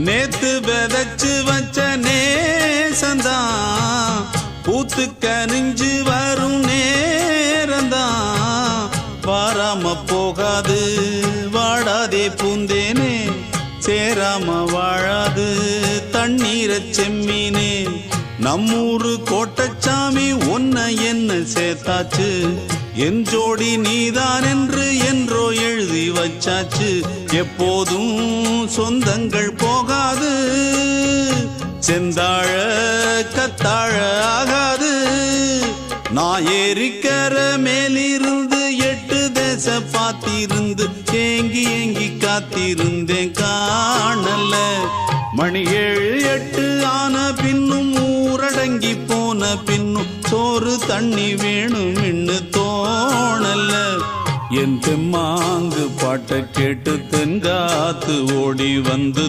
நேத்து விதைச்சு வச்ச நேசந்தான் பூத்து கனிஞ்சு வரும் நேரந்தான். வாராம போகாது வாடாதே பூந்தேனே, சேராம வாழாது தண்ணீர செம்மீனே. நம்மூரு கோட்டச்சாமி உன்னை என்ன சேர்த்தாச்சு, என் ஜோடி நீதான் என்று என்றோ எழுதி வச்சாச்சு. எப்போதும் சொந்தங்கள் போகாது, செந்தாழ கத்தாழ ஆகாது. நான் ஏறிக்கர மேலிருந்து 8 தேச பார்த்திருந்து ஏங்கி ஏங்கி காத்திருந்தேன் காணல. மணி 7 8 ஆன பின்னும் ஊரடங்கி போன பின்னும் சோறு தண்ணி வேணும் இன்னு தோணல. என் தெம்மாங்கு பாட்டை கேட்டு தென்காத்து ஓடி வந்து